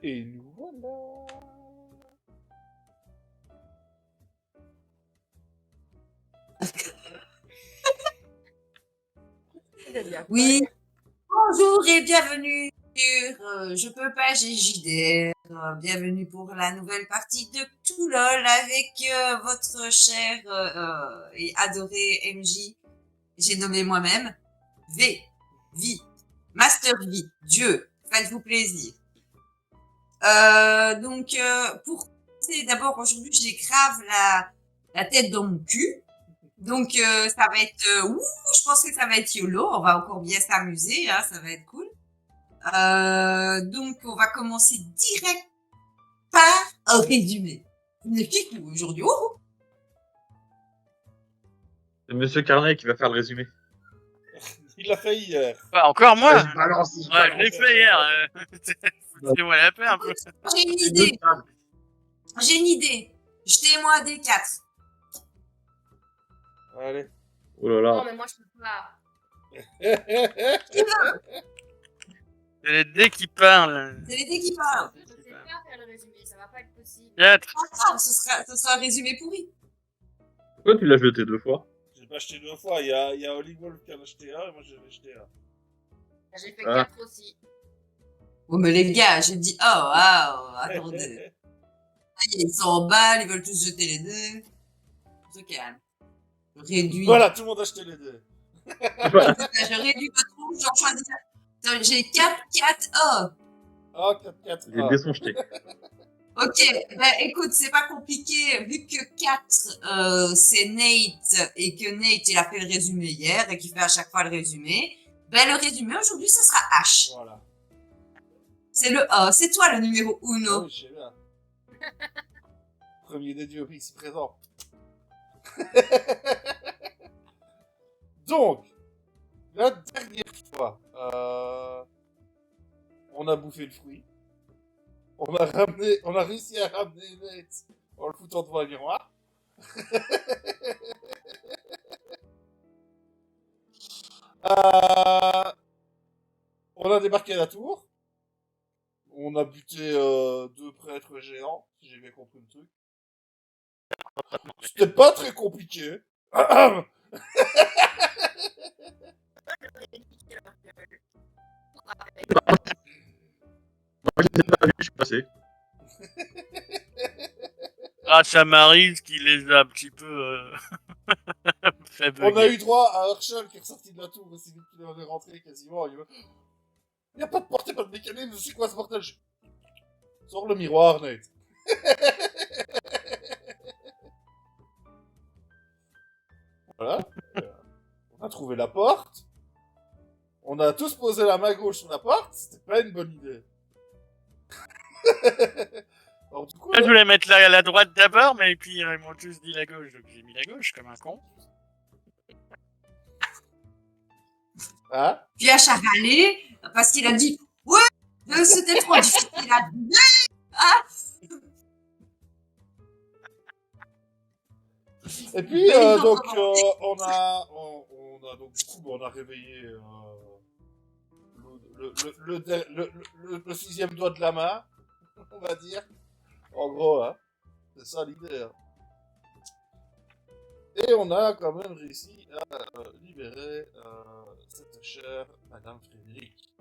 Et nous voilà. Oui, bonjour et bienvenue sur Je peux pas, j'ai JDR. Bienvenue pour la nouvelle partie de Toulol avec votre cher et adoré MJ. J'ai nommé moi-même V, Vie, Master V, Dieu, faites-vous plaisir. Pour commencer, d'abord aujourd'hui j'ai grave la tête dans mon cul. Donc ça va être je pense que ça va être YOLO, on va encore bien s'amuser, hein, ça va être cool. Donc on va commencer direct par un résumé. Une fille aujourd'hui. C'est Monsieur Carnet qui va faire le résumé. Il l'a fait hier. Bah, encore moi. Ouais, je balance. Ouais, je l'ai fait hier. Foutez-moi la paix un peu. J'ai une idée. J'ai une idée. Jetez-moi un D4. Allez. Oh là Non, là. mais moi, je peux pas. Qui veut? C'est les dés qui parlent. C'est les dés qui parlent. Je sais pas faire le résumé, ça va pas être possible. 4. Pas grave, ce sera un résumé pourri. Pourquoi tu l'as jeté 2 fois? J'ai pas acheté 2 fois. Il y a Holly Wolf qui en a acheté un et moi j'en ai acheté un. J'ai fait Ah. 4 aussi. Oh mais les gars, j'ai dit attendez. Ils sont en balle, ils veulent tous jeter les dés. On se calme. Je réduis. Voilà, tout le monde a acheté les deux. Voilà. Je réduis votre trou, j'en choisis. Attends, j'ai 4, 4, Ah, 4-4. Les dés sont jetés. Ok, ben écoute, c'est pas compliqué, vu que 4, c'est Nate, et que Nate, il a fait le résumé hier, et qu'il fait à chaque fois le résumé, ben le résumé aujourd'hui, ce sera H. Voilà. C'est le A, c'est toi le numéro 1. Ah oui, je sais bien. Premier des dieux ici présent. Donc, la dernière fois, on a bouffé le fruit. On a réussi à ramener Nate en le foutant devant un miroir. On a débarqué à la tour. On a buté 2 prêtres géants, si j'ai bien compris le truc. C'était pas très compliqué. Moi, je l'ai pas vu, je suis passé. Grâce à Maryse qui les a un petit peu fait bugger. On a eu droit à Herschel qui est ressorti de la tour aussi vite qu'il est rentré quasiment. Il y a pas de porte, y a pas de mécanisme, c'est quoi ce bordel? Sors le miroir, Nate. Voilà. On a trouvé la porte. On a tous posé la main gauche sur la porte. C'était pas une bonne idée. Alors, du coup, Moi, je voulais mettre la droite d'abord, mais puis ils m'ont tous dit la gauche, donc j'ai mis la gauche comme un con. hein? Puis H a râlé, parce qu'il a dit, ouais, c'était trop difficile à dire. Ah, Et puis, Mais ils ont donc, commencé. on a donc, du coup, on a réveillé le 6e doigt de la main, on va dire. En gros, hein. C'est ça l'idée. Hein. Et on a quand même réussi à libérer cette chère Madame Frédéric.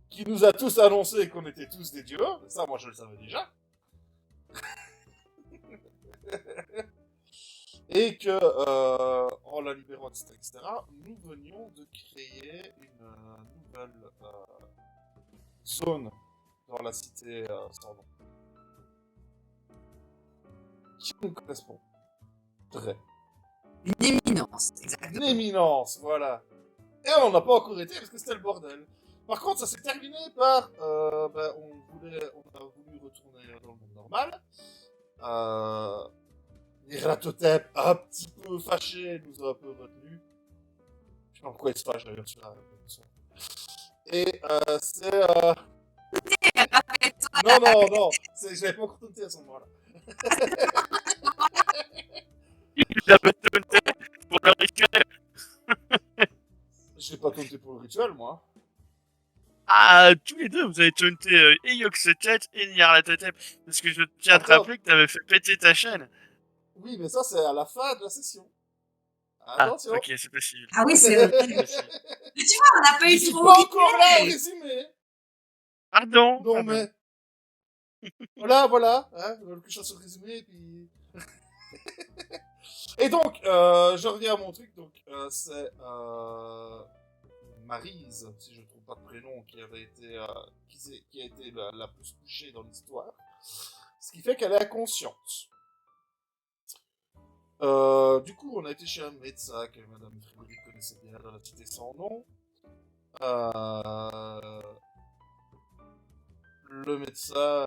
Qui nous a tous annoncé qu'on était tous des dieux. Ça, moi, je le savais déjà. Et que, en la libérant, etc., nous venions de créer une nouvelle zone dans la cité sans nom. Qui nous correspond très. Une éminence, Une exactement. éminence, voilà. Et on n'a pas encore été parce que c'était le bordel. Par contre, ça s'est terminé par... on a voulu retourner dans le monde normal. Nyarlathotep, un petit peu fâché, nous a un peu retenus. Je sais pas pourquoi il se fâche d'ailleurs sur la leçon. Et c'est... Non, j'avais pas encore tenté à ce moment-là. Il avait tenté pour le rituel. Je l'ai pas tenté pour le rituel, moi. Ah, tous les deux, vous avez taunté et Yoxetet et Nyarlathotep. Parce que je tiens à te Attends. rappeler que t'avais fait péter ta chaîne. Oui, mais ça, c'est à la fin de la session. Ah, Attention. ok, c'est possible. Ah oui, c'est vrai. C'est possible. Mais tu vois, on n'a pas Je eu suis trop pas encore là au rythmé. résumé. Pardon. Non, pardon. mais. Voilà. Hein, quelque chose sur le résumé, puis. Et donc, je reviens à mon truc. Donc, c'est Maryse, si je ne trouve pas de prénom, qui avait été, qui a été la plus touchée dans l'histoire. Ce qui fait qu'elle est inconsciente. Du coup, on a été chez un médecin que Madame Frédéric connaissait bien dans la cité sans nom. Le médecin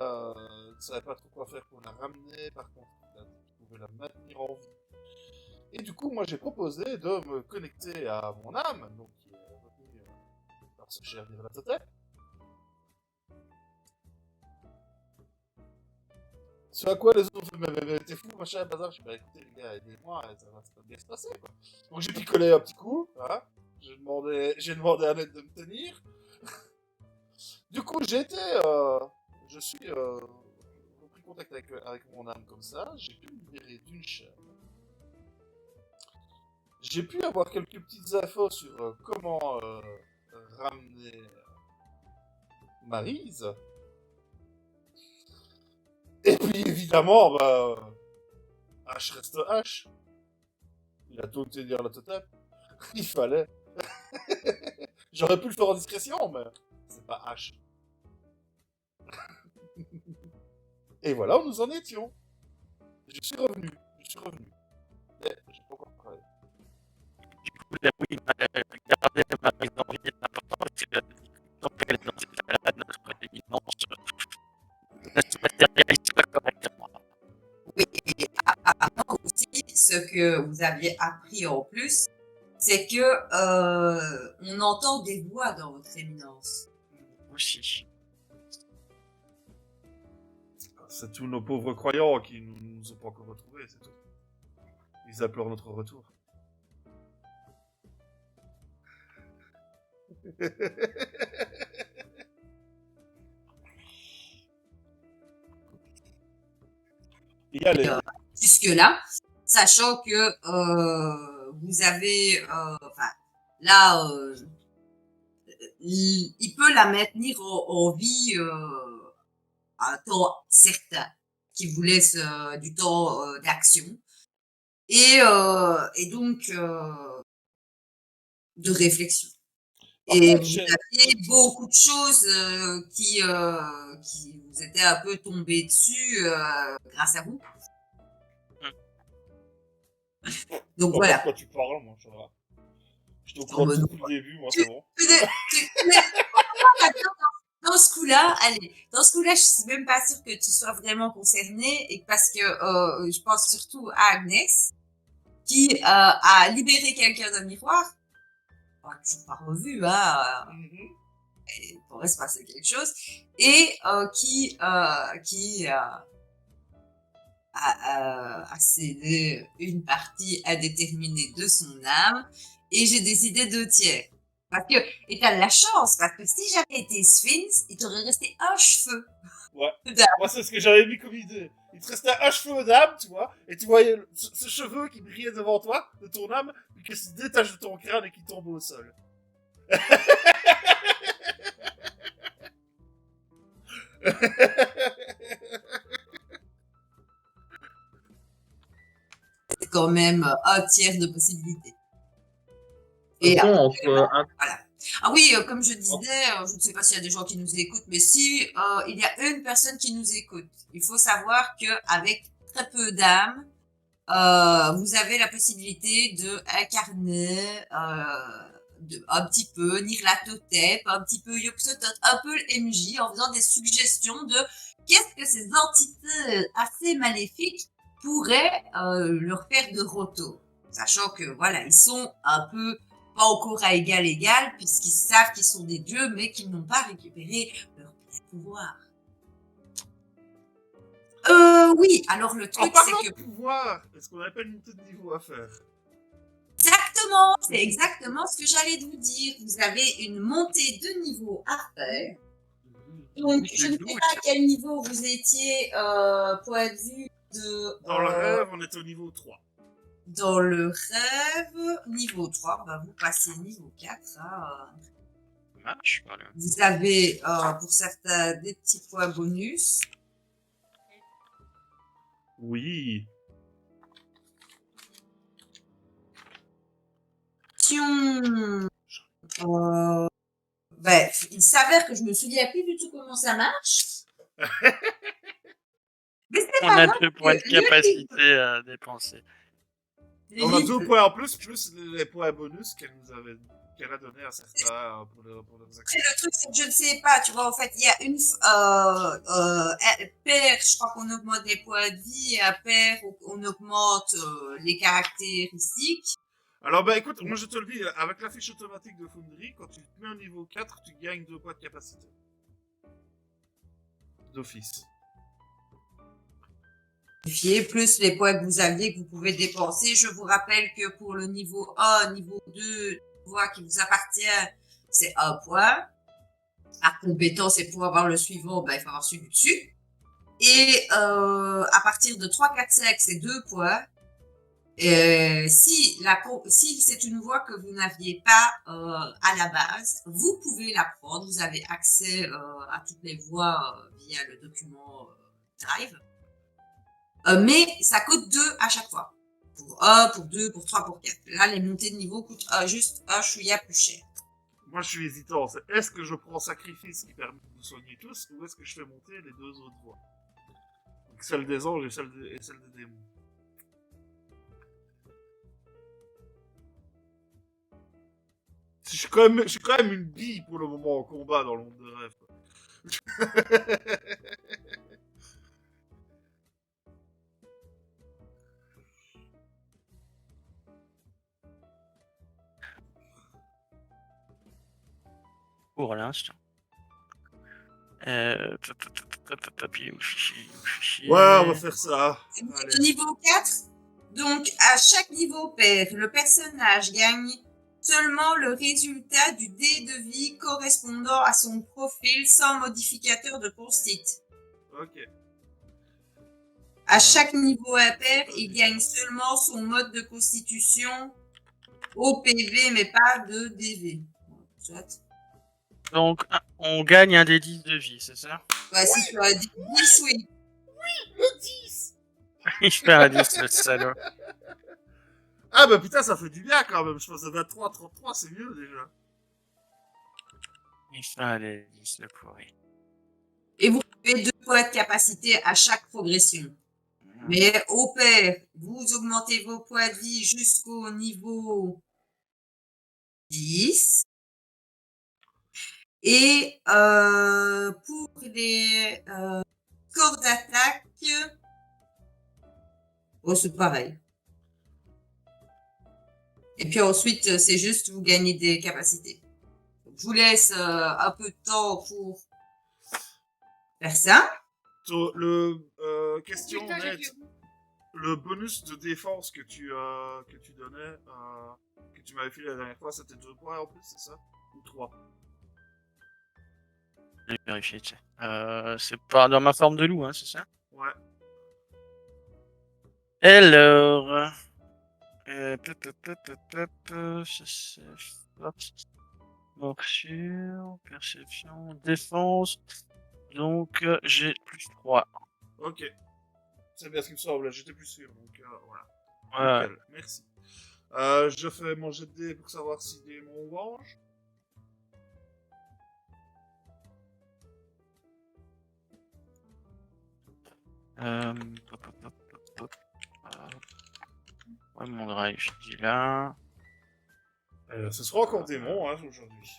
ne savait pas trop quoi faire pour la ramener. Par contre, il pouvait la maintenir en vie. Et du coup, moi, j'ai proposé de me connecter à mon âme, donc qui est retenue par ce cher Nyarlathotep. Ce à quoi les autres ont fait, mais t'es fou, machin, bazar. Je dis, bah écoutez, les gars, aidez-moi, ça va bien se passer, quoi. Donc j'ai picolé un petit coup, hein. J'ai demandé à Annette de me tenir. Du coup, je suis repris contact avec mon âme comme ça. J'ai pu me libérer d'une chaîne. J'ai pu avoir quelques petites infos sur comment ramener Maryse. Et puis évidemment, bah, H reste H. Il a taunté Nyarlathotep. Il fallait. J'aurais pu le faire en discrétion, mais c'est pas H. Et voilà où nous en étions. Je suis revenu. Mais j'ai pas encore parlé. Oui, garder Maryse en vie est important parce que tant qu'elle est dans cet état-là, notre éminence ne se matérialise pas correctement. Oui, et apparemment aussi, ce que vous aviez appris en plus, c'est que on entend des voix dans votre éminence. Aussi. C'est tous nos pauvres croyants qui nous ont pas encore retrouvés, c'est tout. Ils implorent notre retour. Y aller. Jusque-là, sachant que vous avez, enfin, là, il peut la maintenir en vie à un temps certain, qui vous laisse du temps d'action et donc de réflexion. Par Et contre, vous aviez beaucoup de choses qui vous étaient un peu tombées dessus grâce à vous. Donc pas voilà. de quoi tu parles, moi, ça va. Je te crois tout depuis le début, moi, c'est bon. Dans ce coup-là, je suis même pas sûre que tu sois vraiment concernée, et parce que je pense surtout à Agnès, qui a libéré quelqu'un d'un miroir. On l'a toujours pas revu, hein. Il pourrait se passer quelque chose, et qui a cédé une partie indéterminée de son âme, et j'ai décidé 2/3. Parce que, et t'as de la chance, parce que si j'avais été Sphinx, il t'aurait resté un cheveu. Ouais. d'âme. Moi, c'est ce que j'avais mis comme idée. Il te restait un cheveu d'âme, tu vois, et tu voyais ce cheveu qui brillait devant toi, de ton âme, puis qui se détache de ton crâne et qui tombe au sol. C'est quand même 1/3 de possibilité. Et Et entre un... ah oui, comme je disais, je ne sais pas s'il y a des gens qui nous écoutent, mais si il y a une personne qui nous écoute, il faut savoir que avec très peu d'âme, vous avez la possibilité de incarner un petit peu Nyarlathotep, un petit peu Yog-Sothoth, un peu le MJ, en faisant des suggestions de qu'est-ce que ces entités assez maléfiques pourraient leur faire de retour. Sachant que voilà, ils sont un peu pas encore à égal, puisqu'ils savent qu'ils sont des dieux, mais qu'ils n'ont pas récupéré leur pouvoir. Oui, alors le En truc, parlant c'est de que pouvoir, est-ce qu'on n'a pas une montée de niveau à faire? exactement, c'est exactement ce que j'allais vous dire. Vous avez une montée de niveau à faire. Donc, je ne sais pas à quel niveau vous étiez, point de vue de... Dans le rêve, on est au niveau 3. Dans le rêve, niveau 3, bah, vous passez niveau 4. Hein. Marche, voilà. Vous avez, pour certains, des petits points bonus. Oui. Ben, il s'avère que je me souviens plus du tout comment ça marche. Mais c'est On pas a grave, 2 points de le livre- capacité à dépenser. le On a livre- 2 points en plus les points bonus qu'elle a donné à certains pour leurs actions. Le truc, c'est que je ne sais pas, tu vois, en fait, il y a une paire, je crois qu'on augmente les points de vie, et à paire, on augmente les caractéristiques. Alors, bah écoute, moi je te le dis, avec la fiche automatique de Foundry, quand tu te mets au niveau 4, tu gagnes 2 points de capacité. D'office. Plus les points que vous aviez, que vous pouvez dépenser. Je vous rappelle que pour le niveau 1, niveau 2, voie qui vous appartient, c'est 1 point. Par compétence, et pour avoir le suivant, ben, il faut avoir celui du dessus. Et à partir de 3, 4, 5, c'est 2 points. Si c'est une voie que vous n'aviez pas à la base, vous pouvez la prendre. Vous avez accès à toutes les voies via le document Drive. Mais ça coûte 2 à chaque fois. Pour 1, pour 2, pour 3, pour 4. Là, les montées de niveau coûtent juste un chouïa plus cher. Moi je suis hésitant, est-ce que je prends sacrifice qui permet de vous soigner tous, ou est-ce que je fais monter les 2 autres voies? Donc celle des anges et celle des démons. Je suis quand même une bille pour le moment en combat dans le monde de rêve. Pour l'instant. Ouais, on va faire ça. Vous êtes Allez. au niveau 4. Donc, à chaque niveau pair, le personnage gagne seulement le résultat du dé de vie correspondant à son profil sans modificateur de constitue. Ok. À chaque niveau impair, il gagne seulement son mode de constitution au PV, mais pas de DV. Soit. Donc, on gagne un des 10 de vie, c'est ça? Ouais, si tu as dit 10, oui. Le 10. Il fait un 10, le salaud. Ah bah putain, ça fait du bien quand même. Je pense que 23, 33, c'est mieux déjà. Il fait un des 10, le pourri. Et vous avez 2 points de capacité à chaque progression. Mais au pair, vous augmentez vos points de vie jusqu'au niveau 10. Et pour les scores d'attaque, oh, c'est pareil. Et puis ensuite, c'est juste vous gagnez des capacités. Donc, je vous laisse un peu de temps pour faire ça. Question Putain, j'ai nette. vu. Le bonus de défense que tu donnais, que tu m'avais fait la dernière fois, c'était 2 points en plus, c'est ça? Ou 3? Je vais vérifier, tu sais. C'est pas dans ma forme de loup, hein, c'est ça? Ouais. Alors... Morsure, perception, défense. Donc, j'ai plus 3. Ok. C'est bien ce qui me semble, j'étais plus sûr, donc voilà. Ouais. Nickel, merci. Je fais mon jet de dés pour savoir si démon ou ange. Ouais, mon drive, je dis là. Ce sera encore démon, hein, aujourd'hui.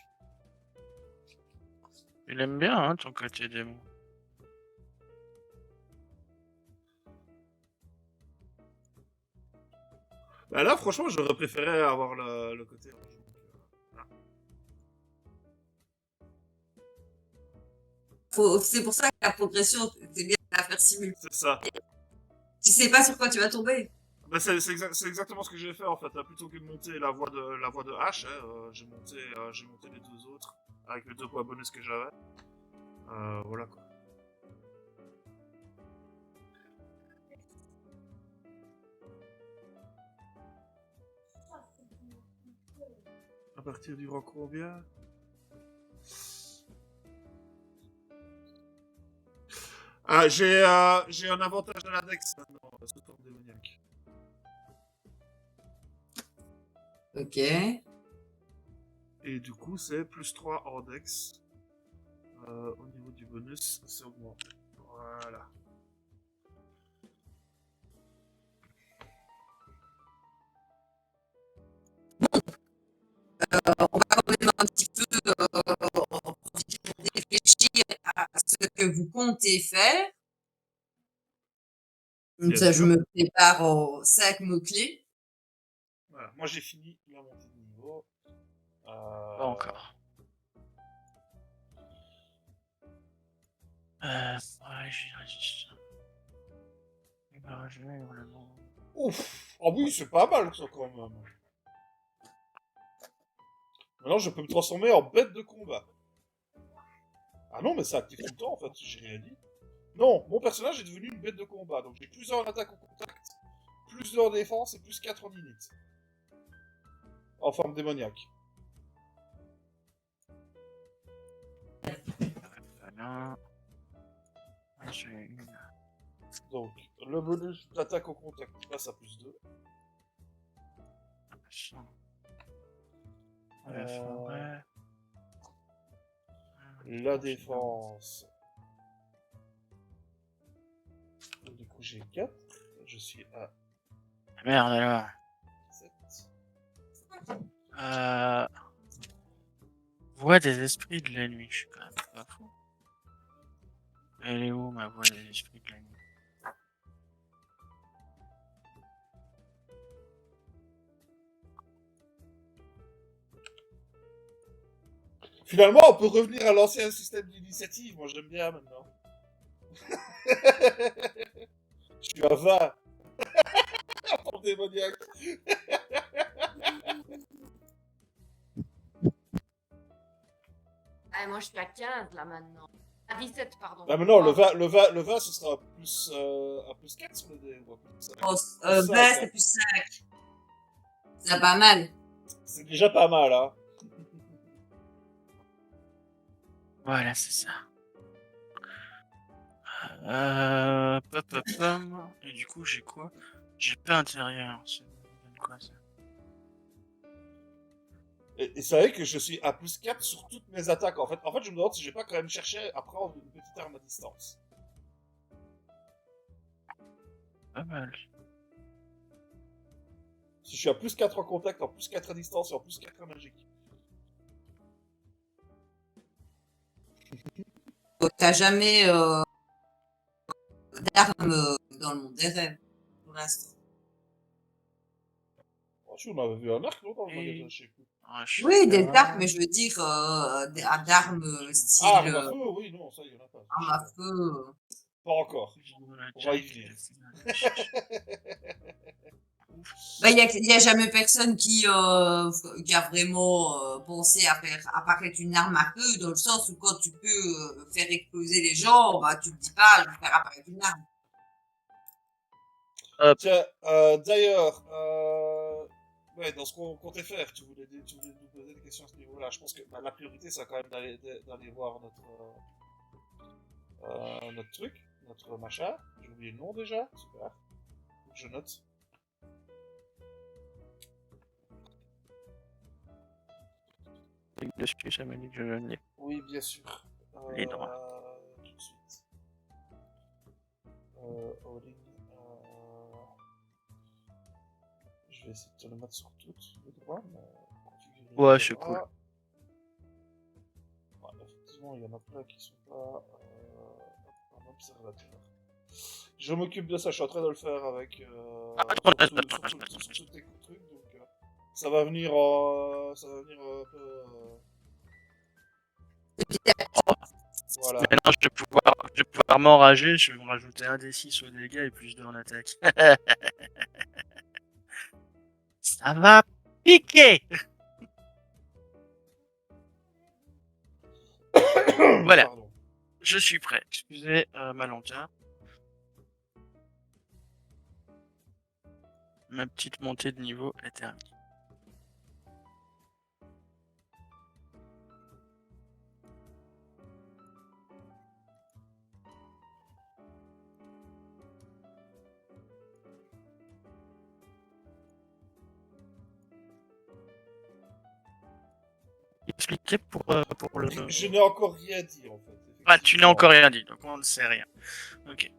Il aime bien, hein, ton côté démon. Bah là, franchement, j'aurais préféré avoir le côté ange. C'est pour ça que la progression, c'est bien de la faire simultanément. C'est ça. Tu sais pas sur quoi tu vas tomber. Bah, c'est exactement ce que je vais faire en fait. Hein. Plutôt que de monter la voie de H, hein, j'ai monté les deux autres avec les 2 points bonus que j'avais. Voilà quoi. À partir du rang combien? Ah, j'ai un avantage à l'index maintenant, ce tour démoniaque. Ok. Et du coup, c'est plus 3 en dex. Au niveau du bonus, c'est augmenté. Voilà. On va quand même un petit peu réfléchir à ce que vous comptez faire. Comme Bien ça, je sûr. me prépare aux 5 mots-clés. Voilà. Moi, j'ai fini la montée de niveau. Pas encore. Ouais, j'ai résisté. Je vais vraiment. Ouf. Ah oui, c'est pas mal ça quand même. Maintenant, je peux me transformer en bête de combat. Ah non, mais ça active tout le temps en fait, j'ai rien dit. Non, mon personnage est devenu une bête de combat, donc j'ai plus 1 en attaque au contact, plus 2 en défense et plus 4 en init. En forme démoniaque. Voilà. J'ai une. Donc, le bonus d'attaque au contact passe à plus 2. La forêt. La défense. Du coup, j'ai 4. Je suis à Merde alors. 7. Voix des esprits de la nuit, je suis quand même pas fou. Elle est où ma voix des esprits de la nuit? Finalement, on peut revenir à l'ancien système d'initiative. Moi, j'aime bien maintenant. Je suis à 20. Pour démoniaque. Ah, moi, je suis à 15 là maintenant. À 17, pardon. Ah, mais non, le 20, ce sera à plus 4 sur le dé. Ou à plus 5. Oh, Cinq, 20, hein. c'est plus 5. C'est pas mal. C'est déjà pas mal, hein. Voilà, c'est ça. Et du coup, j'ai quoi? J'ai pas intérieur. Ça donne quoi ça? Et c'est vrai que je suis à plus 4 sur toutes mes attaques. En fait, je me demande si je vais pas quand même chercher à prendre une petite arme à distance. Pas mal. Si je suis à plus 4 en contact, en plus 4 à distance et en plus 4 en magique. T'as jamais d'armes dans le monde des rêves, pour l'instant. Oh, si, on avait vu un arc, non, dans le Et- magasin, je sais plus. Ah, je Oui, suis des là. armes, mais je veux dire d'armes style Ah, arme à feu, oui, non, ça, il y en a pas. arme à feu. Pas encore. On va y venir. Bah, y a jamais personne qui a vraiment pensé à faire apparaître une arme à feu, dans le sens où quand tu peux faire exploser les gens, bah tu te dis pas, je vais faire apparaître une arme. Tiens, d'ailleurs, ouais, dans ce qu'on comptait faire, tu voulais nous poser des questions à ce niveau-là. Je pense que la priorité, c'est quand même d'aller voir notre truc, notre machin. J'ai oublié le nom déjà, super. Je note. Dessus, ça m'a dit que je l'ai. Oui, bien sûr. Les droits. Tout de suite. All-in, je vais essayer de te le mettre sur toutes les droits, mais configurer Ouais, les c'est droits. cool. Ouais, effectivement, il y en a plein qui sont pas en observateur. Je m'occupe de ça, je suis en train de le faire avec sur tous tes trucs, donc ça va venir un peu. Voilà. Maintenant, je vais pouvoir m'enrager, je vais me rajouter un D6 au dégâts et plus 2 en attaque. Ça va piquer. Voilà. Pardon. Je suis prêt. Excusez ma lenteur. Ma petite montée de niveau est terminée. Expliquer pour le. Je n'ai encore rien dit, en fait. Ah, tu n'as encore rien dit, donc on ne sait rien. Ok.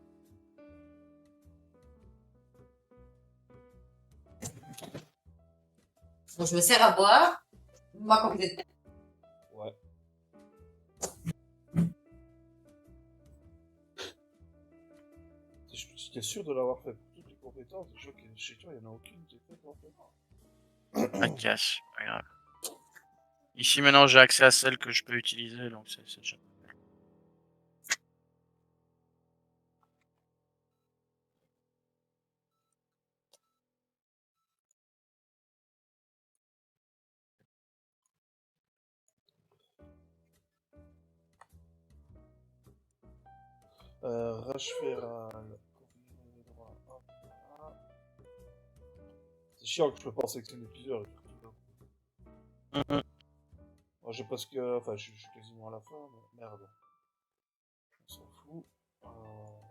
Bon, je me sers à boire. Moi, quand vous êtes... Ouais. J'étais sûr de l'avoir fait pour toutes les compétences. Je vois que chez toi, il n'y en a aucune qui est faite en fait. Ça casse, pas grave. Ici maintenant j'ai accès à celle que je peux utiliser, donc c'est déjà. Rush Feral. C'est chiant que je peux pas en sélectionner plusieurs. Et faire tout d'un coup. Moi, j'ai presque. Enfin, je suis quasiment à la fin, mais merde. On s'en fout.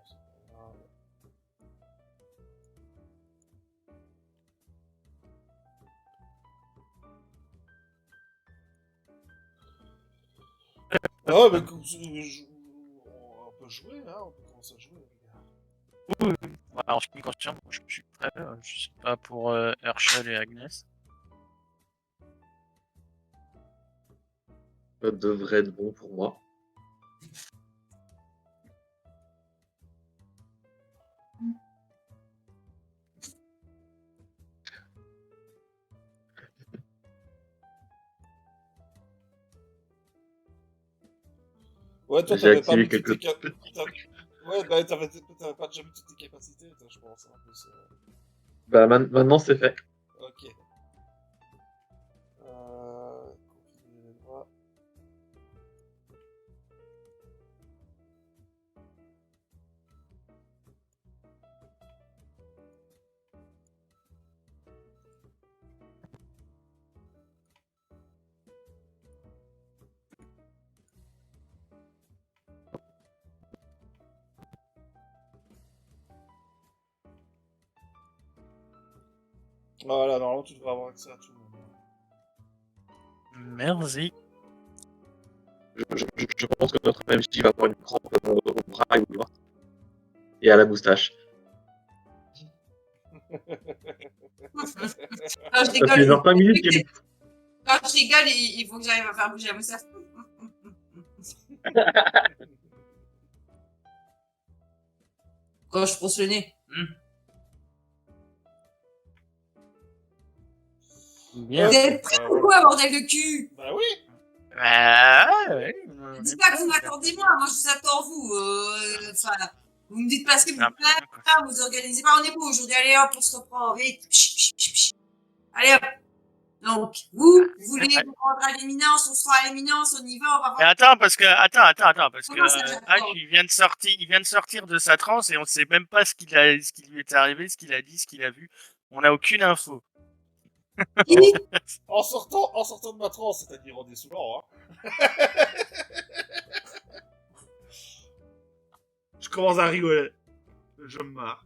C'est pas grave. Ah, mais on peut jouer, hein, on peut commencer à jouer, les gars. Alors, ce qui me concerne, moi, je suis prêt. Je sais pas pour Herschel et Agnès. Ça devrait être bon pour moi. Ouais, toi, J'ai t'avais pas activé mis toutes tes quelques capacités. Ouais, bah, t'avais pas déjà mis toutes tes capacités, toi, je pense. En plus. Bah, maintenant, c'est fait. Ok. Configurer les droits. Voilà, normalement, tu devrais avoir accès à tout. Merci. Je pense que notre MC va avoir une crampe au bras et au doigt. Et à la moustache. Quand je Ça fait rigole, genre 5 minutes qu'il est... quand je rigole, il faut que j'arrive à faire bouger la moustache. Quand je fronce le nez. Bien. Vous êtes prêts ou quoi, bordel de cul? Bah oui. Ouais. Dis pas que vous m'attendez moi je vous attends vous. Enfin, vous me dites pas ce que vous Ah, faites, vous organisez pas, on est beau aujourd'hui, allez hop, on se reprend, vite. Allez hop. Donc, vous voulez vous rendre à l'éminence, on sera à l'éminence, on y va, on va Mais voir. attends, parce que Comment ça, j'attends? H, il vient de sortir de sa transe et on sait même pas ce qui lui est arrivé, ce qu'il a dit, ce qu'il a vu. On n'a aucune info. Qui? En sortant de ma transe, c'est-à-dire en dessoulant, hein. Je commence à rigoler. Je me marre.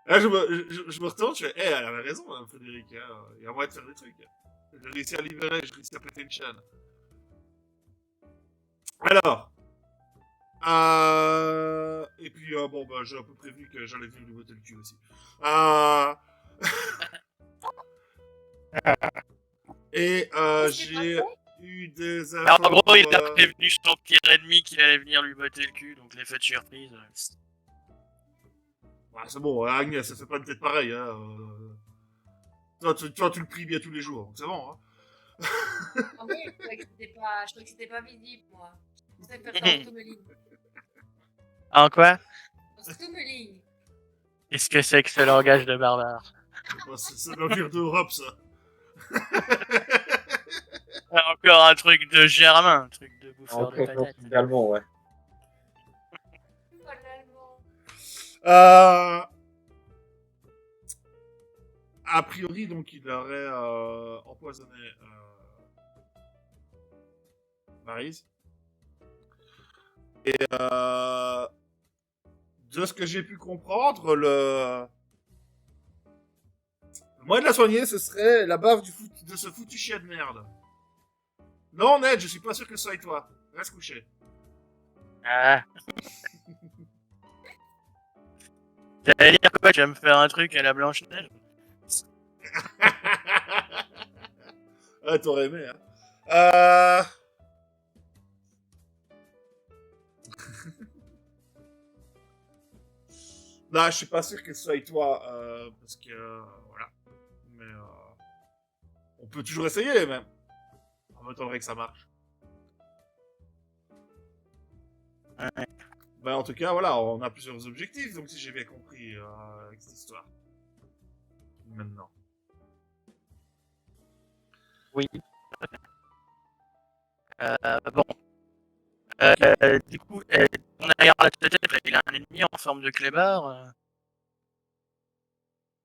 Là, je me retourne, je fais, elle avait raison, Madame Frédéric, hein. Il y a moyen de faire des trucs. J'ai réussi à libérer, j'ai réussi à péter une chaîne. Alors. Et puis, bon, bah, j'ai un peu prévenu que j'allais venir lui botter le cul aussi. Et j'ai eu des infos. Alors, en gros, il a prévenu son pire ennemi qu'il allait venir lui botter le cul, donc l'effet de surprise. Ouais, c'est bon, Agnès, ça fait pas une tête pareille, hein. Toi, tu le pries bien tous les jours, c'est bon, hein. Ah oui, je croyais que c'était pas visible, moi. Je pensais faire ça en Stummeling. En quoi? En Stummeling. Qu'est-ce que c'est que ce langage de barbare? C'est l'Empire d'Europe, ça. Encore un truc de germain, un truc de bouffeur de Encore un patates. truc d'allemand, ouais. Oh, l'allemand. A priori, donc, il aurait empoisonné Maryse. Et de ce que j'ai pu comprendre, le moyen de la soigner, ce serait la bave de ce foutu chien de merde. Non, Ned, je suis pas sûr que ce soit toi. Reste couché. Ah. J'allais dire quoi, tu vas me faire un truc à la Blanche-Neige? Ah, t'aurais aimé, hein. Non, je suis pas sûr que ce soit toi, parce que voilà. Mais on peut toujours essayer, même. En attendrait que ça marche. Ouais. Ben, en tout cas, voilà, on a plusieurs objectifs, donc si j'ai bien compris avec cette histoire. Maintenant. Oui. Bon. Du coup, on a la tête, il a un ennemi en forme de clébard.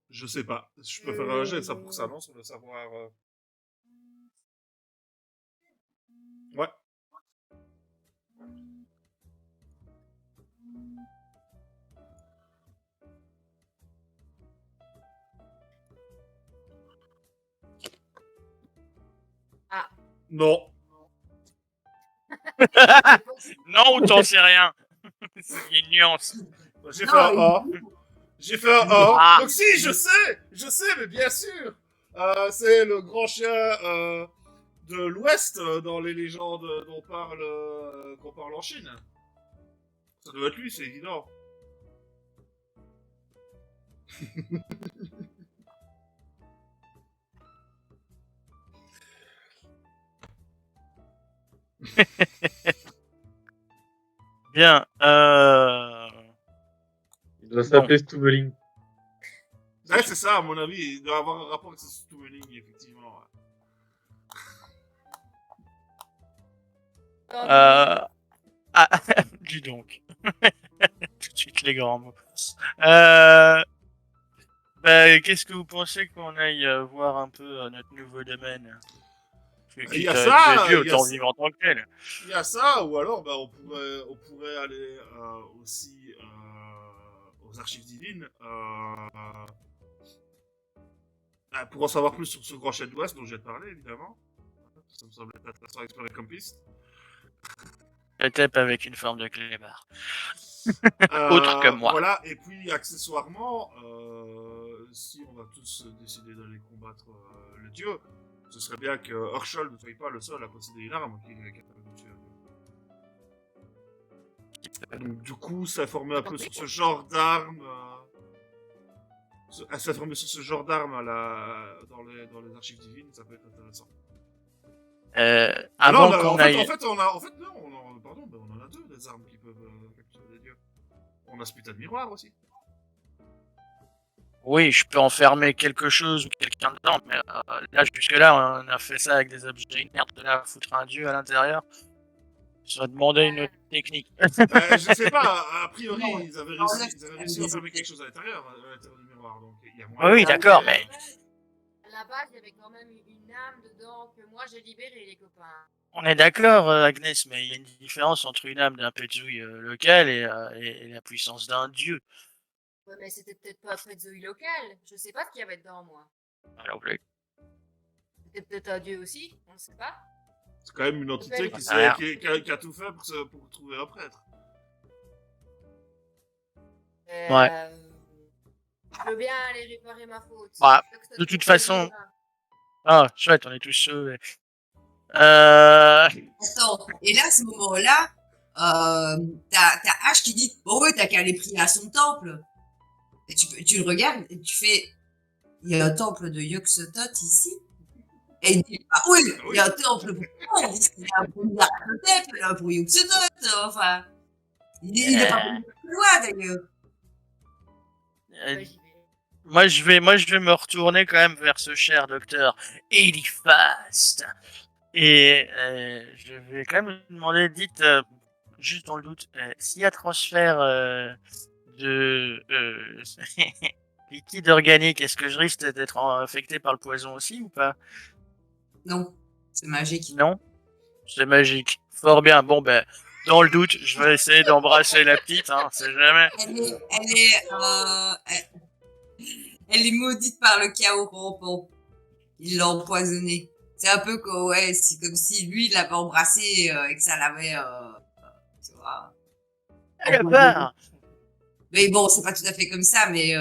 Je sais pas. Je peux faire un jet de ça pour ça, non? Sans le savoir. Ouais. Ah. Non. Non, t'en sais rien. Il y a une nuance. J'ai fait un A. J'ai fait un A. Ah. Donc si, je sais, mais bien sûr. C'est le grand chien de l'Ouest dans les légendes qu'on parle en Chine. Ça doit être lui, c'est évident. Bien. Il doit s'appeler Stuveling. Ouais, c'est ça, à mon avis. Il doit avoir un rapport avec ce Stuveling, effectivement. Ah, dis donc. Tout de suite les grands mots. Qu'est-ce que vous pensez qu'on aille voir un peu notre nouveau domaine? Il y a ça, Dieu, il y a autant ça. vivre en tant que tel. Il y a ça, ou alors bah, on pourrait aller aussi aux archives divines pour en savoir plus sur ce grand chef d'Ouest dont j'ai parlé, évidemment. Ça me semble être intéressant à explorer comme piste. Peut-être avec une forme de clébard. Autre que moi. Voilà, et puis accessoirement, si on va tous décider d'aller combattre le dieu, ce serait bien que Herschel ne soit pas le seul à posséder une arme qui est capable de tuer un dieu. Donc du coup, s'informer un peu sur ce genre d'arme, s'informer sur ce genre d'arme dans les archives divines, ça peut être intéressant. Avant Non, qu'on en aille... fait, on en a deux des armes qui peuvent capturer des dieux. On a ce putain de miroir aussi. Oui, je peux enfermer quelque chose ou quelqu'un dedans, mais là, jusque-là, on a fait ça avec des objets inertes. De là, foutre un dieu à l'intérieur, ça va demander une autre technique. Je sais pas, a priori, Non, ils avaient non, réussi à des enfermer objets. quelque chose à l'intérieur du miroir, donc il y a Oui, moyen. oui, d'accord, mais À la base, il y avait quand même une âme dedans que moi j'ai libérée, les copains. on est d'accord, Agnès, mais il y a une différence entre une âme d'un pétouille local et la puissance d'un dieu. Ouais, mais c'était peut-être pas près de Zoé local. Je sais pas ce qu'il y avait dedans, moi. Alors, oui. C'était peut-être un dieu aussi, on ne sait pas. C'est quand même une entité qui a tout fait pour trouver un prêtre. Ouais. Je veux bien aller réparer ma faute. Bah, Donc, ça de te toute fait façon- plaisir, hein. Ah, chouette, on est tous sauvés. Attends, et là, à ce moment-là, t'as H qui dit bon, ouais, t'as qu'à aller prier à son temple. Et tu le regardes et tu fais il y a un temple de Yog-Sothoth ici. Et il dit ah oui, il y a un temple pour toi. Il dit il y a un pour Nyarlathotep, il y a un pour Yog-Sothoth. Enfin, il n'est pas plus loin d'ailleurs. J'y vais. Moi, je vais me retourner quand même vers ce cher docteur Elifast. Et je vais quand même lui demander, dites, juste dans le doute, s'il y a transfert de liquide organique, est-ce que je risque d'être infecté par le poison aussi ou pas? Non, c'est magique. Non? C'est magique. Fort bien. Bon, ben, dans le doute, je vais essayer d'embrasser la petite, hein, c'est jamais. Elle est maudite par le chaos rampant. Il l'a empoisonnée. C'est un peu ouais, c'est comme si lui il l'avait embrassée et que ça l'avait, tu vois, empoisonnée. D'accord. Mais bon, c'est pas tout à fait comme ça, mais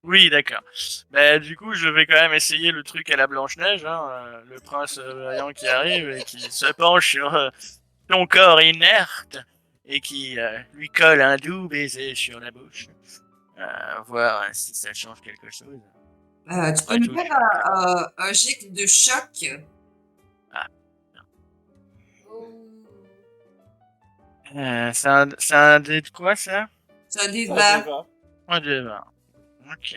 Oui, d'accord. Ben, du coup, je vais quand même essayer le truc à la Blanche-Neige, hein, le prince vaillant qui arrive et qui se penche sur son corps inerte et qui lui colle un doux baiser sur la bouche. Voir si ça change quelque chose. tu peux Après me tout, faire un jet de choc. Oh. C'est un dé de quoi, ça? C'est un des Ah, 20. des 20. Un dé 20. Ok.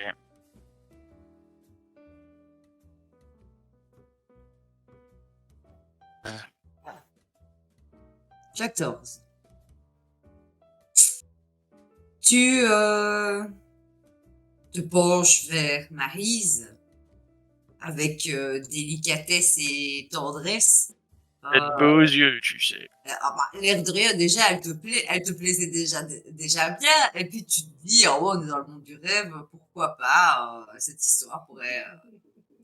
14. Tu te penches vers Maryse avec délicatesse et tendresse. Être beaux yeux, tu sais. L'air de rien, déjà, elle te plaisait déjà bien. Et puis tu te dis, oh, on est dans le monde du rêve, pourquoi pas, cette histoire pourrait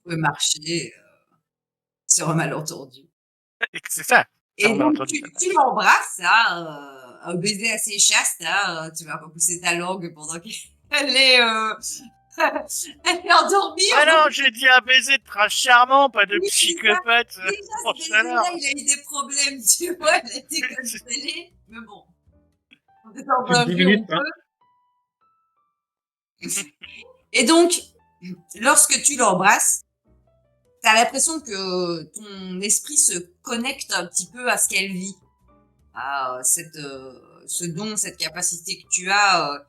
marcher sur un malentendu. C'est ça. Ça, Et on a donc, entendu ça. tu l'embrasses, hein, un baiser assez chaste, hein, tu vas pas pousser ta langue pendant qu'elle est, elle est endormie. Ah non, j'ai dit un baiser de prince charmant, pas de Oui, psychopathe. déjà, Oh, ça déjà, il a eu des problèmes, tu vois, elle était comme scellée, mais bon, on est dans Plus de un 10 vieux, on minutes, hein. peut. Et donc, lorsque tu l'embrasses, t'as l'impression que ton esprit se connecte un petit peu à ce qu'elle vit, à ce don, cette capacité que tu as,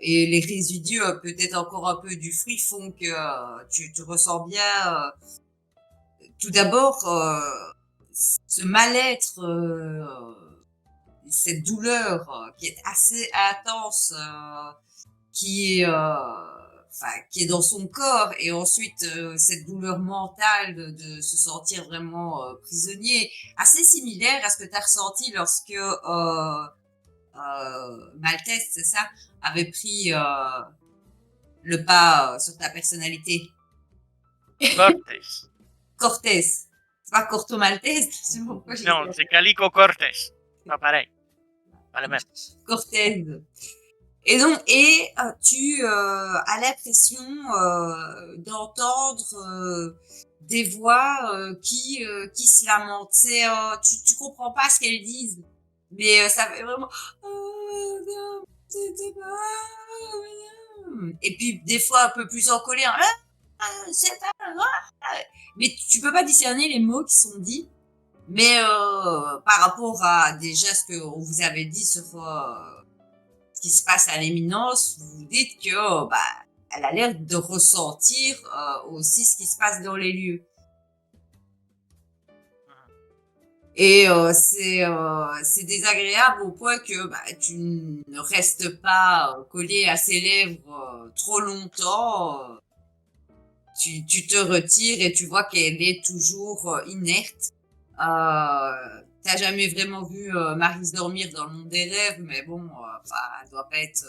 et les résidus, peut-être encore un peu du fruit, font que tu ressens bien, tout d'abord, ce mal-être, cette douleur qui est assez intense, qui est dans son corps, et ensuite cette douleur mentale de se sentir vraiment prisonnier, assez similaire à ce que tu as ressenti lorsque Maltese, c'est ça, avait pris le pas sur ta personnalité. Cortés. Cortés, c'est pas Corto Maltese, c'est pourquoi j'ai Non, c'est Calico Cortés. Pas pareil. Pas le même. Cortés. Et donc, tu as l'impression d'entendre des voix qui se lamentent. Tu comprends pas ce qu'elles disent, mais ça fait vraiment. Et puis des fois un peu plus en colère. C'est pas vrai. Mais tu peux pas discerner les mots qui sont dits. Mais par rapport à déjà ce que on vous avait dit sur ce qui se passe à l'éminence, vous vous dites que elle a l'air de ressentir aussi ce qui se passe dans les lieux. Et c'est désagréable au point que tu ne restes pas collé à ses lèvres trop longtemps. Tu te retires et tu vois qu'elle est toujours inerte. T'as jamais vraiment vu Maryse dormir dans le monde des rêves, mais bon, elle doit pas être,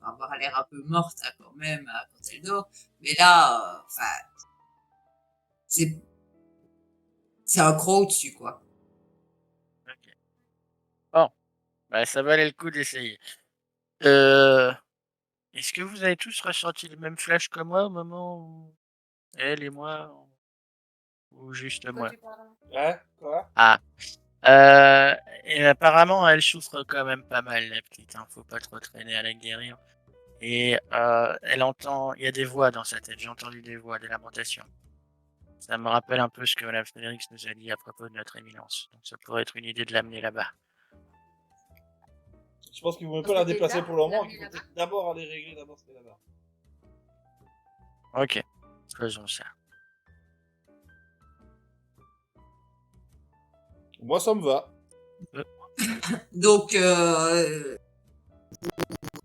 avoir l'air un peu morte hein, quand même quand elle dort. Mais là, c'est un croc au-dessus, quoi. Ok. Bon. Bah, ça valait le coup d'essayer. Est-ce que vous avez tous ressenti le même flash que moi au moment où elle et moi, ou juste De quoi moi? tu parles? Hein? Quoi? Ah. Et apparemment, elle souffre quand même pas mal, la petite. Hein. Faut pas trop traîner à la guérir. Et elle entend, il y a des voix dans sa tête. J'ai entendu des voix, des lamentations. Ça me rappelle un peu ce que Madame Félix nous a dit à propos de notre éminence. Donc ça pourrait être une idée de l'amener là-bas. Je pense qu'ils vont Parce pas la que t'es déplacer là, pour le moment, la qu'ils vont là-bas. peut-être d'abord aller régler d'abord ce qu'il y a là-bas. Ok, faisons ça. Moi, ça me va. Donc,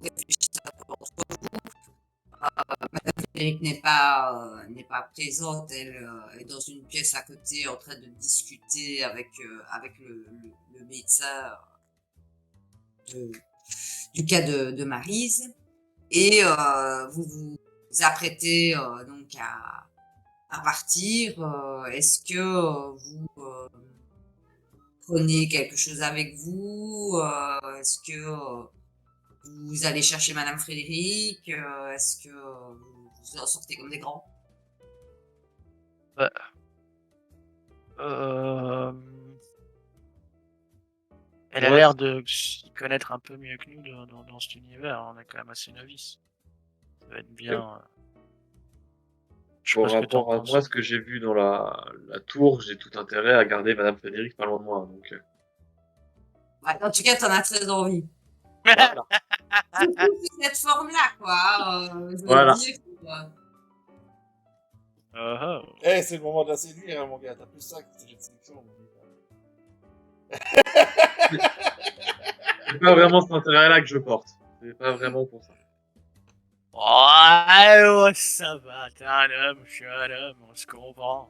réfléchissez entre vous. Frédéric n'est pas présente. Elle est dans une pièce à côté en train de discuter avec le médecin de- du cas de Maryse. Et vous vous apprêtez donc à partir. Est-ce que vous prenez quelque chose avec vous? Est-ce que vous allez chercher Madame Frédéric? Est-ce que vous en sortez comme des grands? Euh... Elle a Ouais. l'air de s'y connaître un peu mieux que nous dans cet univers. On est quand même assez novices. Ça va être bien. Je sais Par pas ce que t'en rapport à penses. moi, ce que j'ai vu dans la tour, j'ai tout intérêt à garder Madame Frédéric pas loin de moi. Donc, Ouais, en tout cas, t'en as très envie. voilà. Surtout sous cette forme-là, quoi. Je veux Voilà. dire. Eh, c'est le moment de la séduire, hein, mon gars. T'as plus ça que tes jeux de sélection, mon gars. C'est pas vraiment cet intérêt-là que je porte. C'est pas vraiment pour ça. Oh, ça va, t'es un homme, je suis un homme, on se comprend.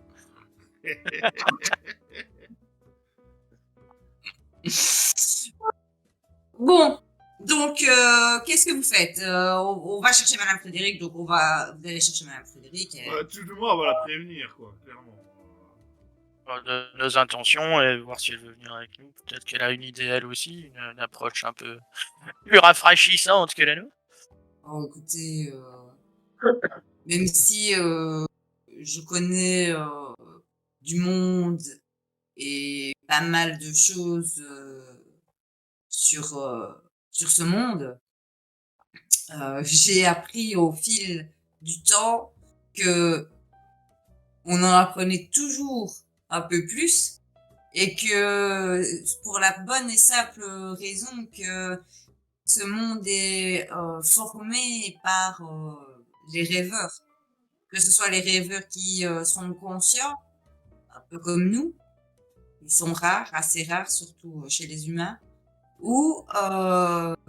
Bon, donc, qu'est-ce que vous faites? On va chercher Madame Frédéric, donc vous allez chercher Madame Frédéric. Tout du moins, on va la prévenir, quoi, clairement. De nos intentions et voir si elle veut venir avec nous. Peut-être qu'elle a une idée elle aussi, une approche un peu plus rafraîchissante que la nôtre. Oh, écoutez, même si je connais du monde et pas mal de choses sur, sur ce monde, j'ai appris au fil du temps que on en apprenait toujours un peu plus et que pour la bonne et simple raison que ce monde est formé par les rêveurs, que ce soit les rêveurs qui sont conscients, un peu comme nous, ils sont rares, assez rares, surtout chez les humains, ou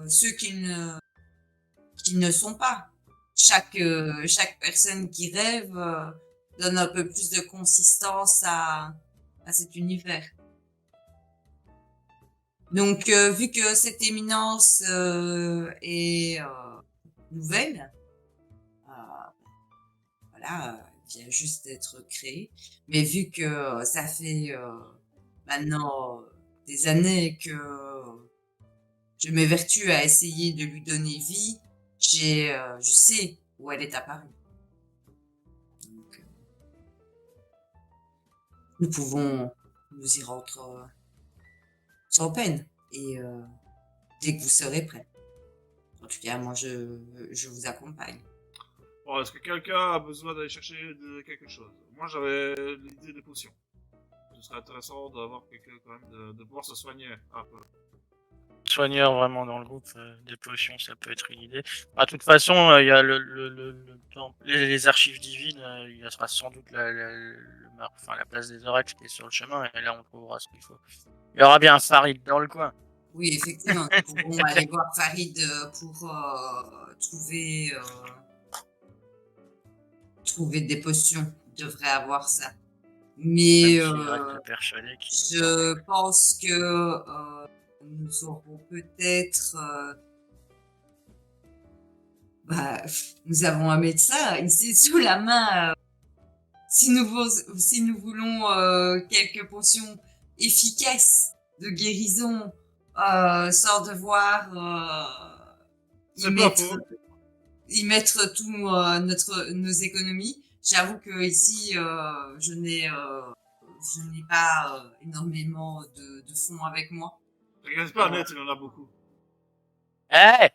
ceux qui ne sont pas. Chaque personne qui rêve donne un peu plus de consistance à cet univers. Donc, vu que cette éminence est nouvelle, voilà, vient juste d'être créée, mais vu que ça fait maintenant des années que je m'évertue à essayer de lui donner vie, je sais où elle est apparue. Donc, nous pouvons nous y rendre sans peine et dès que vous serez prêt. En tout cas, moi, je vous accompagne. Bon, est-ce que quelqu'un a besoin d'aller chercher quelque chose? Moi, j'avais l'idée des potions. Ce serait intéressant d'avoir quelqu'un, quand même, de pouvoir se soigner un peu. Soigneur vraiment dans le groupe, des potions, ça peut être une idée. De toute façon, il y a le temple, les archives divines, il y sera sans doute la place des oracles qui est sur le chemin, et là on trouvera ce qu'il faut. Il y aura bien un Farid dans le coin. Oui, effectivement, nous pouvons aller voir Farid pour trouver des potions. Il devrait avoir ça. Mais Même s'il reste persuadé qu'il nous je manque. pense que nous aurons peut-être... nous avons un médecin ici sous la main. Si nous voulons quelques potions efficaces de guérison sans devoir C'est pas faux. y mettre tout nos économies, j'avoue que ici je n'ai pas énormément de fonds avec moi. T'inquiète pas, Net, il en a beaucoup. Eh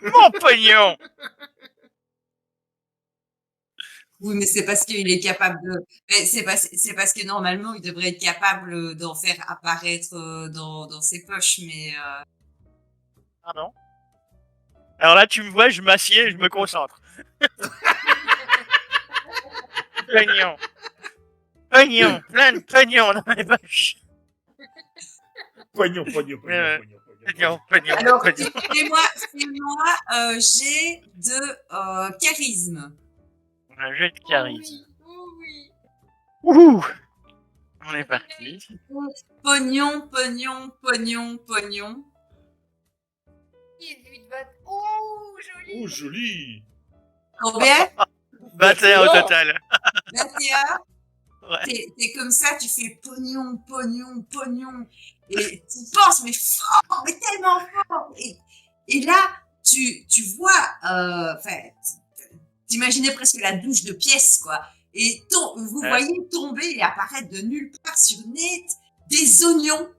mon pognon. Oui, mais c'est parce qu'il est capable de. Mais c'est parce que normalement il devrait être capable d'en faire apparaître dans ses poches, mais Pardon. Alors là, tu me vois, je m'assieds et je me concentre. Pognon. Pognon. Plein de pognon dans les poches. Pognon. Pognon. Alors, fais-moi j'ai de charisme. Un jeu de Oh charisme. oui, oh oui. Ouh. On est parti. Pognon. 18 votes. Oh, joli. Oh, joli. Combien? 21 au total. 21. Ouais. T'es comme ça, tu fais pognon. Et tu penses, mais fort, mais tellement fort. Et là, tu vois, t'imaginais presque la douche de pièces, quoi. Et vous Ouais. voyez tomber et apparaître de nulle part sur net des oignons.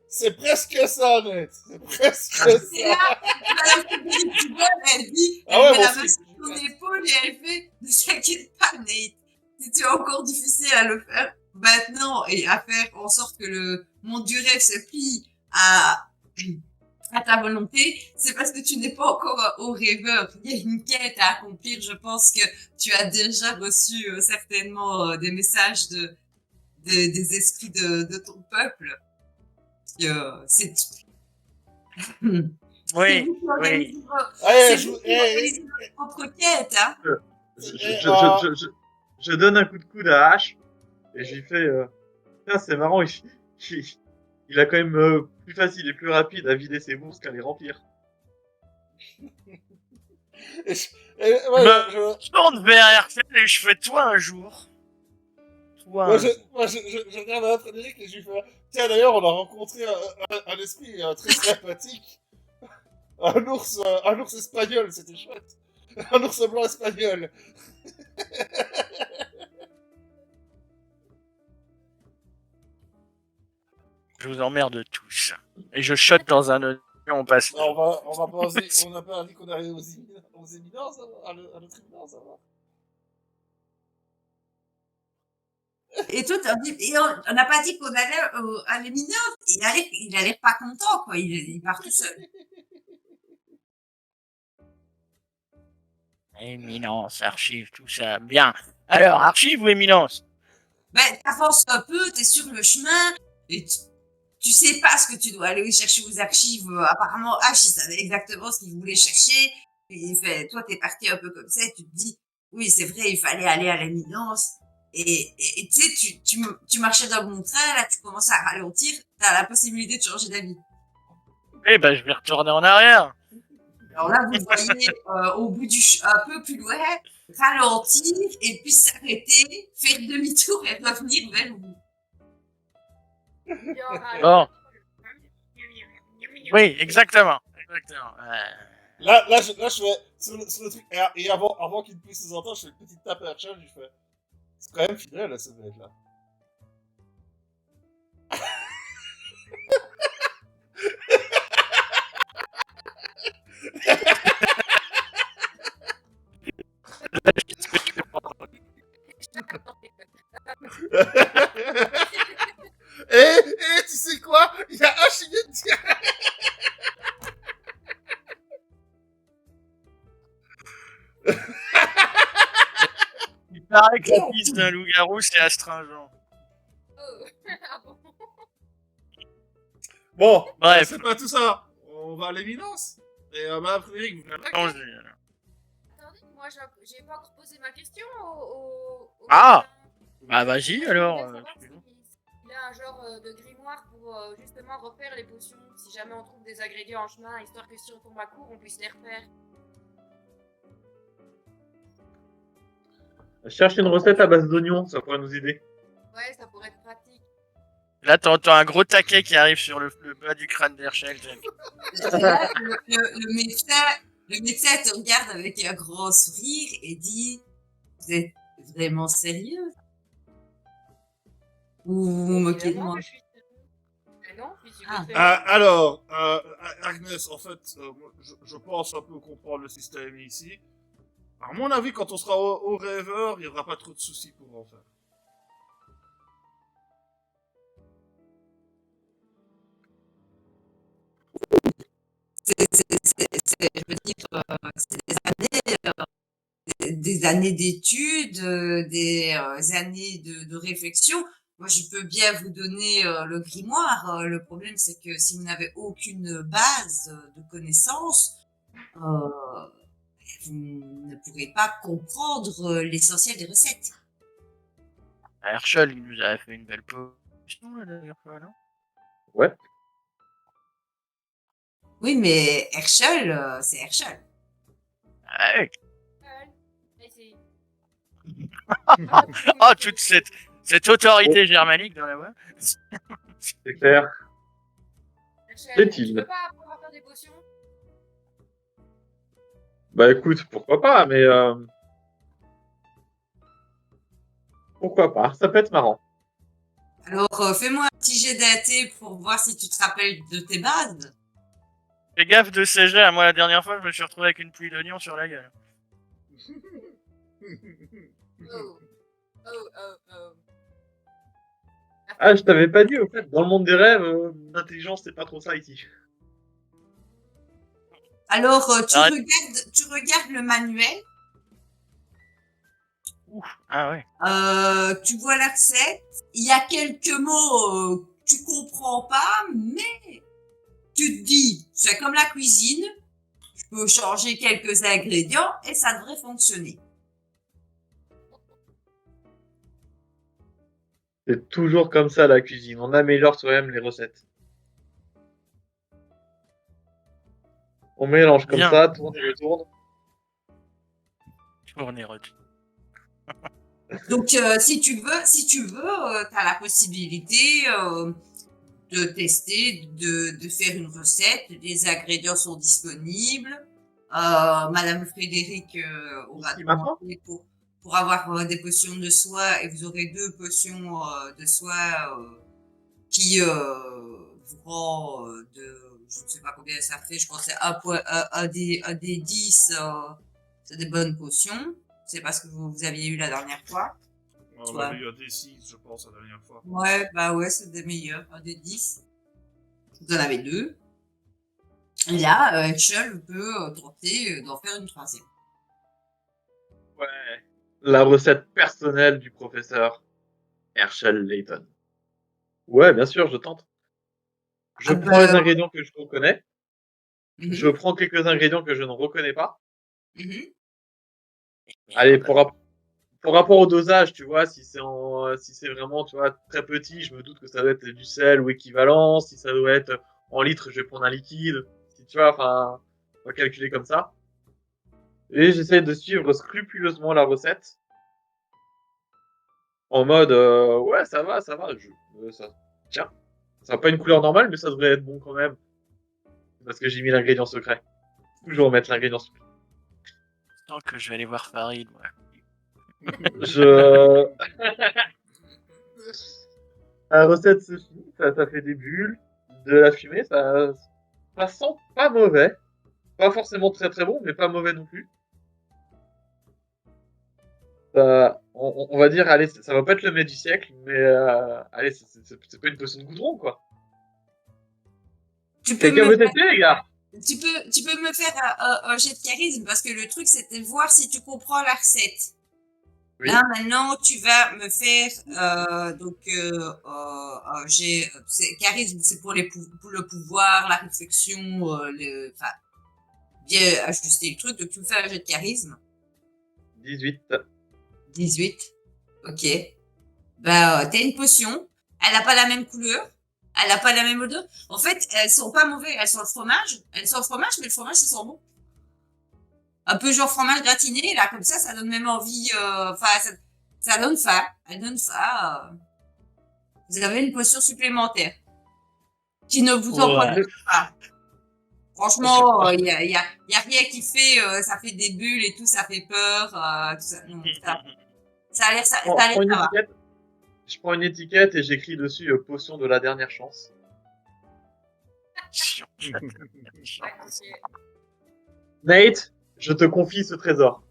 C'est presque ça, net. C'est presque Et ça. là, Madame Frédéric, elle dit, Ah ouais, elle met moi la aussi. main sur ton épaule et elle fait, ne t'inquiète pas, Nate. C'était encore difficile à le faire maintenant et à faire en sorte que le monde du rêve se plie à ta volonté, c'est parce que tu n'es pas encore au rêveur. Il y a une quête à accomplir. Je pense que tu as déjà reçu certainement des messages des esprits de ton peuple. C'est Oui, c'est vous qui oui. organisez Allez, c'est vous qui organisez votre propre quête, hein. Je donne un coup de coude à H et j'y fais. Tiens, c'est marrant, il a quand même plus facile et plus rapide à vider ses bourses qu'à les remplir. Je tourne vers Hercule et je fais toi un jour. Toi un Moi, jour. je regarde à Frédéric et je lui fais. Tiens, d'ailleurs, on a rencontré un esprit très sympathique. Un ours espagnol, c'était chouette. Un ours blanc espagnol. Je vous emmerde tous. Et je shot dans un oignon, on passe. Non, on va pas oser, on n'a pas dit qu'on allait aux éminences, à notre éminence, ça va. Et toi, on n'a pas dit qu'on allait à l'éminence. Il a l'air pas content, quoi. Il part tout seul. Éminence, archive, tout ça. Bien. Alors, archive ou éminence? Ben, t'avances un peu, t'es sur le chemin, et tu sais pas ce que tu dois aller chercher aux archives. Apparemment, H, il savait exactement ce qu'il voulait chercher. Et toi, t'es parti un peu comme ça, et tu te dis, oui, c'est vrai, il fallait aller à l'éminence. Et tu sais, tu marchais dans le bon train, là, tu commences à ralentir, t'as la possibilité de changer d'avis. Eh ben, je vais retourner en arrière. Alors là, vous voyez au bout un peu plus loin, ralentir et puis s'arrêter, faire demi-tour et revenir vers vous. Bon. Oui, exactement. Là, je fais sur le truc, et avant qu'il puisse nous entendre, je fais une petite tape à la chaîne, je lui fais. C'est quand même fidèle, là, ce mec-là. Tu sais quoi? Il y a un chien de dire. Il paraît que le fils d'un loup-garou, c'est astringent. Oh, ah bon. Bon, Bref. c'est pas tout ça. On va à l'éminence. Et Madame Frédéric, vous faites la Attendez. Attendez, moi j'ai pas encore posé ma question au Ah. Bah vas-y alors. Il a un genre de grimoire pour justement refaire les potions si jamais on trouve des ingrédients en chemin, histoire que si on tombe à court, on puisse les refaire. Cherche une recette à base d'oignons, ça pourrait nous aider. Ouais, ça pourrait être pratique. Là, t'entends un gros taquet qui arrive sur le bas du crâne d'Herschel. Là, le médecin te regarde avec un grand sourire et dit, vous êtes vraiment sérieux? Ou vous vous moquez de Évidemment moi? que je suis sérieuse. Mais non, puis si Ah. vous alors, Agnès, en fait, je pense un peu comprendre le système ici. À mon avis, quand on sera au rêveur, il n'y aura pas trop de soucis pour en faire. je veux dire, c'est des années d'études, des années de réflexion. Moi, je peux bien vous donner le grimoire. Le problème, c'est que si vous n'avez aucune base de connaissances, vous ne pourrez pas comprendre l'essentiel des recettes. Herschel, il nous avait fait une belle potion la dernière fois, non? Ouais. Oui, mais Herschel, c'est Herschel. Ah ouais. Essaye. Oh, toute cette autorité germanique dans la voix. C'est clair. Rachel, Est-il tu veux pas apprendre à faire des potions? Bah écoute, pourquoi pas, mais pourquoi pas, ça peut être marrant. Alors, fais-moi un petit jet d'AT pour voir si tu te rappelles de tes bases. Fais gaffe de ces jets. Moi, la dernière fois, je me suis retrouvé avec une pluie d'oignons sur la gueule. Oh. Oh, oh, oh. Ah, je t'avais pas dit, au fait, dans le monde des rêves, l'intelligence, c'est pas trop ça ici. Alors, tu Arrête. regardes le manuel, Ah ouais. tu vois la recette, il y a quelques mots que tu comprends pas, mais tu te dis, c'est comme la cuisine, je peux changer quelques ingrédients et ça devrait fonctionner. C'est toujours comme ça, la cuisine. On améliore soi-même les recettes. On mélange comme Bien. ça, tourne et retourne. Tourner, retour. Donc, si tu veux, t'as la possibilité de tester, de faire une recette. Les ingrédients sont disponibles. Madame Frédéric aura Ici, maintenant demandé pour avoir des potions de soie et vous aurez 2 potions de soie qui vous rend je ne sais pas combien ça fait, je pense que c'est un des 10, c'est des bonnes potions. C'est pas ce que vous aviez eu la dernière fois. On Ouais. avait eu un D6, je pense, la dernière fois. Ouais, bah ouais, c'est des meilleurs, un des 10. Vous en avez 2. Et là, Herschel peut tenter d'en faire une 3e. Ouais. La recette personnelle du professeur Herschel Layton. Ouais, bien sûr, je tente. Je Ah prends bah, les ingrédients que je reconnais. Je mhm, prends quelques ingrédients que je ne reconnais pas. mhm. Allez, Merde. pour rapport au dosage, tu vois, si c'est vraiment, tu vois, très petit, je me doute que ça doit être du sel ou équivalent. Si ça doit être en litres, je vais prendre un liquide. Si tu vois, enfin, on va calculer comme ça. Et j'essaie de suivre scrupuleusement la recette. En mode, ouais, ça va, tiens. Ça n'a pas une couleur normale, mais ça devrait être bon quand même. Parce que j'ai mis l'ingrédient secret. Toujours mettre l'ingrédient secret. Tant que je vais aller voir Farid, moi. Je... La recette se finit, ça fait des bulles, de la fumée, ça sent pas mauvais. Pas forcément très très bon, mais pas mauvais non plus. On va dire, allez, ça va pas être le mets du siècle, mais allez, c'est pas une potion de goudron, quoi. Tu peux Quelqu'un me veut faire, tester, les gars? tu peux me faire un jet de charisme parce que le truc c'était de voir si tu comprends la recette. Oui. Là maintenant tu vas me faire charisme, c'est pour pour le pouvoir, la réflexion, enfin bien ajuster le truc. Donc tu me fais un jet de charisme. 18. 18. Ok. Bah, t'as une potion. Elle n'a pas la même couleur. Elle n'a pas la même odeur. En fait, elles sont pas mauvaises. Elles sont le fromage. Elles sont le fromage, mais le fromage, ça sent bon. Un peu genre fromage gratiné, là, comme ça donne même envie. Enfin, ça donne faim. Elle donne faim. Vous avez une potion supplémentaire qui ne vous en Ouais. prenez pas. Franchement, y a rien qui fait. Ça fait des bulles et tout, ça fait peur. Tout ça. Non, ça a l'air ça a l'air Prends une ça va. étiquette. Je prends une étiquette et j'écris dessus potion de la dernière chance. Ok. Nate, je te confie ce trésor.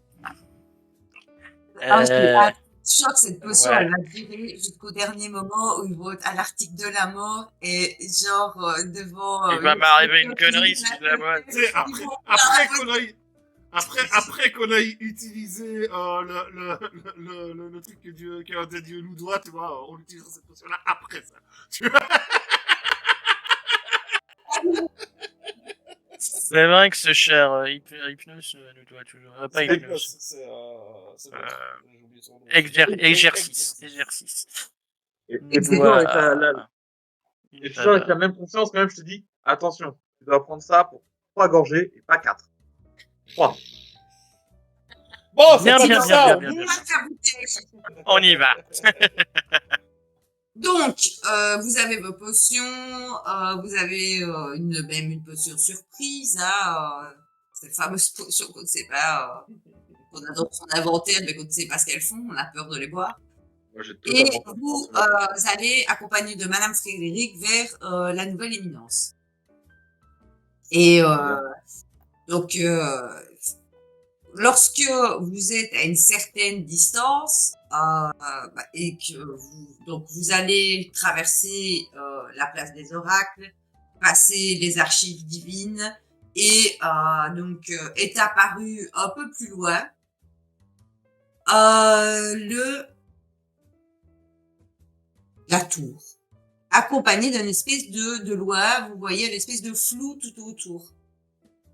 Ah, Je sens que cette potion, Ouais. elle va durer jusqu'au dernier moment où ils vont être à l'article de la mort et genre devant. Il va m'arriver une connerie si je la bois. Tu sais, après qu'on a utilisé le truc que Dieu nous doit, tu vois, on utilisera cette potion-là après ça. Tu vois. C'est vrai que ce cher Hypnos nous doit toujours. Pas C'est Hypnos. c'est j'ai oublié son nom. Exercice. Et Nous toujours doit avec une et toujours avec la faveur. même conscience, quand même, je te dis, attention, tu dois prendre ça pour 3 gorgées et pas 4. 3. Bon, Bien, c'est bien, comme bien, ça, bien, on bien, On va faire bouteille. On y va. Donc, vous avez vos potions, vous avez même une potion surprise, hein, cette fameuse potion qu'on ne sait pas, qu'on a dans son inventaire, mais qu'on ne sait pas ce qu'elles font, on a peur de les boire. Moi, j'ai Et totalement vous confiance. allez accompagner de Madame Frédéric vers la nouvelle éminence. Et donc, lorsque vous êtes à une certaine distance et que vous allez traverser la place des oracles, passer les archives divines et est apparu un peu plus loin la tour, accompagné d'une espèce de loin, vous voyez l'espèce de flou tout autour.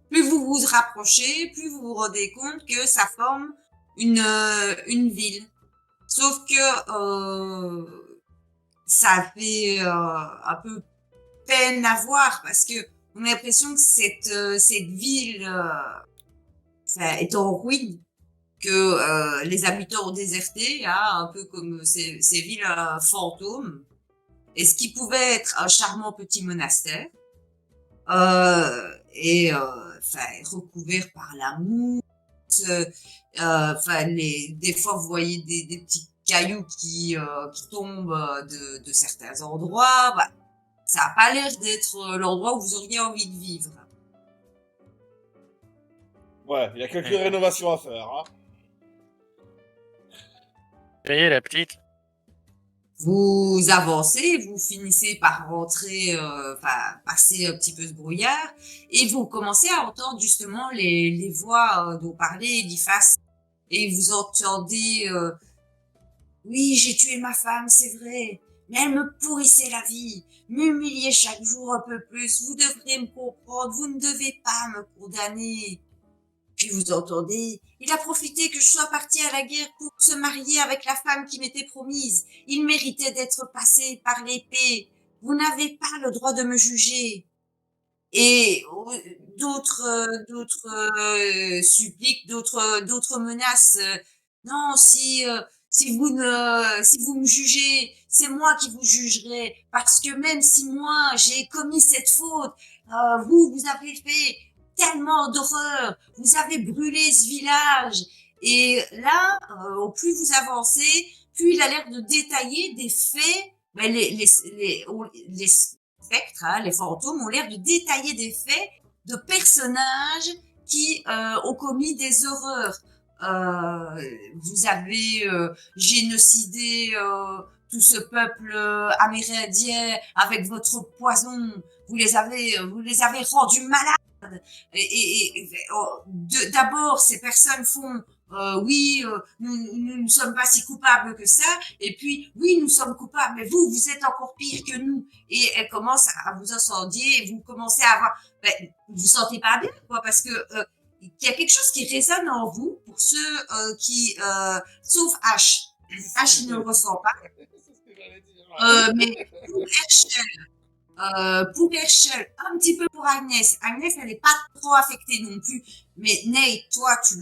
Plus vous vous rapprochez, plus vous vous rendez compte que ça forme une ville. Sauf que ça fait un peu peine à voir parce que on a l'impression que cette ville est en ruine, que les habitants ont déserté, hein, un peu comme ces villes fantômes. Et ce qui pouvait être un charmant petit monastère est recouvert par la mousse. Des fois vous voyez des petits cailloux qui tombent de certains endroits. Bah, ça n'a pas l'air d'être l'endroit où vous auriez envie de vivre. Ouais, il y a quelques rénovations à faire, hein. Payez la petite. Vous avancez, vous finissez par rentrer, passer un petit peu ce brouillard, et vous commencez à entendre justement les voix dont parlait Eliphas. Et vous entendez oui, j'ai tué ma femme, c'est vrai, mais elle me pourrissait la vie, m'humiliait chaque jour un peu plus. Vous devrez me comprendre, vous ne devez pas me condamner. Puis vous entendez, il a profité que je sois partie à la guerre pour se marier avec la femme qui m'était promise. Il méritait d'être passé par l'épée. Vous n'avez pas le droit de me juger. Et d'autres suppliques, d'autres menaces. Non, si vous me jugez, c'est moi qui vous jugerai, parce que même si moi j'ai commis cette faute, vous avez fait tellement d'horreur, vous avez brûlé ce village. Et là, au plus vous avancez, plus il a l'air de détailler des faits, ben les spectres, hein, les fantômes ont l'air de détailler des faits de personnages qui ont commis des horreurs. Vous avez génocidé tout ce peuple amérindien avec votre poison. Vous les avez rendus malades. D'abord, ces personnes font oui, nous ne sommes pas si coupables que ça. Et puis, oui, nous sommes coupables, mais vous êtes encore pire que nous. Et elle commence à vous incendier et vous commencez à avoir... vous vous sentez pas bien, quoi, parce que il y a quelque chose qui résonne en vous pour ceux sauf H. H, il ne le ressent pas. C'est ce que j'allais dire. Mais pour Herschel, un petit peu pour Agnès. Agnès, elle n'est pas trop affectée non plus. Mais Nate, toi, tu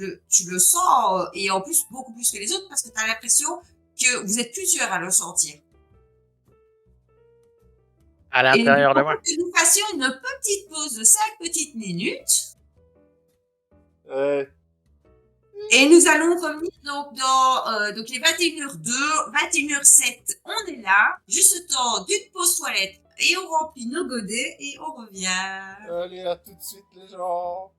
le sens, et en plus, beaucoup plus que les autres, parce que tu as l'impression que vous êtes plusieurs à le sentir. À l'intérieur de moi. Et nous fassions une petite pause de 5 petites minutes. Et nous allons revenir donc dans donc les 21h02, 21h07, on est là, juste le temps d'une pause toilette et on remplit nos godets et on revient. Allez, à tout de suite les gens.